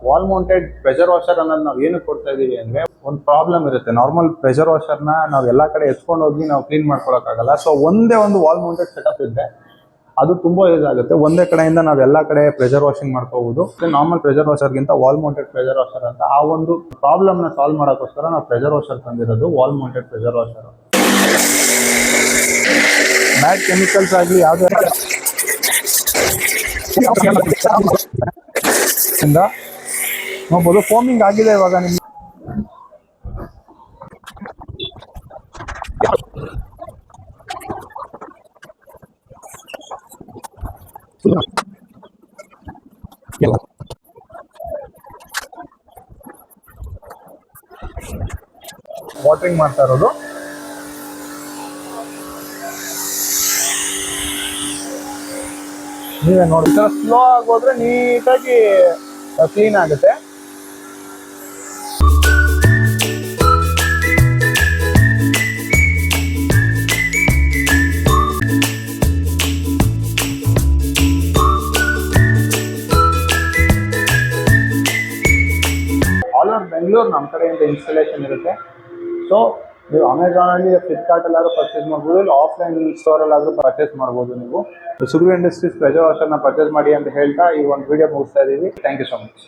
Wall mounted pressure washer ಅನ್ನೋದು ನಾವು ಏನಕ್ಕೆ ಕೊಡ್ತಾ ಇದೀವಿ ಅಂದ್ರೆ ಒಂದು ಪ್ರಾಬ್ಲಮ್ ಇರುತ್ತೆ. ನಾರ್ಮಲ್ ಪ್ರೆಷರ್ ವಾಷರ್ನ ನಾವು ಎಲ್ಲ ಕಡೆ ಎತ್ಕೊಂಡು ಹೋಗಿ ನಾವು ಕ್ಲೀನ್ ಮಾಡ್ಕೊಳಕ್ಕಾಗಲ್ಲ. ಸೊ ಒಂದೇ ಒಂದು ವಾಲ್ ಮೌಂಟೆಡ್ ಸೆಟಪ್ ಇದ್ರೆ ಅದು ತುಂಬಾ ಯೂಸ್ ಆಗುತ್ತೆ. ಒಂದೇ ಕಡೆಯಿಂದ ನಾವು ಎಲ್ಲ ಕಡೆ ಪ್ರೆಷರ್ ವಾಷಿಂಗ್ ಮಾಡ್ಕೋಬಹುದು. ನಾರ್ಮಲ್ ಪ್ರೆಷರ್ ವಾಷರ್ಗಿಂತ ವಾಲ್ ಮೌಂಟೆಡ್ ಪ್ರೆಷರ್ ವಾಷರ್ ಅಂತ ಆ ಒಂದು ಪ್ರಾಬ್ಲಮ್ ನ ಸಾಲ್ವ್ ಮಾಡೋಕ್ಕೋಸ್ಕರ ನಾವು ಪ್ರೆಷರ್ ವಾಷರ್ ತಂದಿರೋದು wall mounted pressure washer. Bad chemicals ಆಗಲಿ ಯಾವುದೇ ನೋಡ್ಬೋದು ಫೋಮಿಂಗ್ ಆಗಿದೆ ಇವಾಗ ನಿಮ್ಗೆ. ವಾಟರಿಂಗ್ ಮಾಡ್ತಾ ಇರೋದು. ನೀವೇ ನೋಡಿ, ಸ್ಲೋ ಆಗಿ ಹೋದ್ರೆ ನೀಟಾಗಿ ಕ್ಲೀನ್ ಆಗುತ್ತೆ. ಆಲ್ ಓವರ್ ಬೆಂಗಳೂರು ನಮ್ಮ ಕಡೆಯಿಂದ ಇನ್ಸ್ಟಾಲೇಷನ್ ಇರುತ್ತೆ. ಸೊ ನೀವು ಅಮೆಝಾನಲ್ಲಿ, ಫ್ಲಿಪ್ಕಾರ್ಟ್ ಎಲ್ಲಾದ್ರೂ ಪರ್ಚೇಸ್ ಮಾಡ್ಬೋದು, ಇಲ್ಲ ಆಫ್ಲೈನ್ ಸ್ಟೋರಲ್ಲಾದರೂ ಪರ್ಚೇಸ್ ಮಾಡ್ಬೋದು. ನೀವು ಸುರ್ವಿ ಇಂಡಸ್ಟ್ರೀಸ್ ಪ್ರೆಷರ್ ವಾಷರ್ನ ಪರ್ಚೇಸ್ ಮಾಡಿ ಅಂತ ಹೇಳ್ತಾ ಈ ಒಂದು ವಿಡಿಯೋ ಮುಗಿಸ್ತಾ ಇದ್ದೀವಿ. Thank you so much.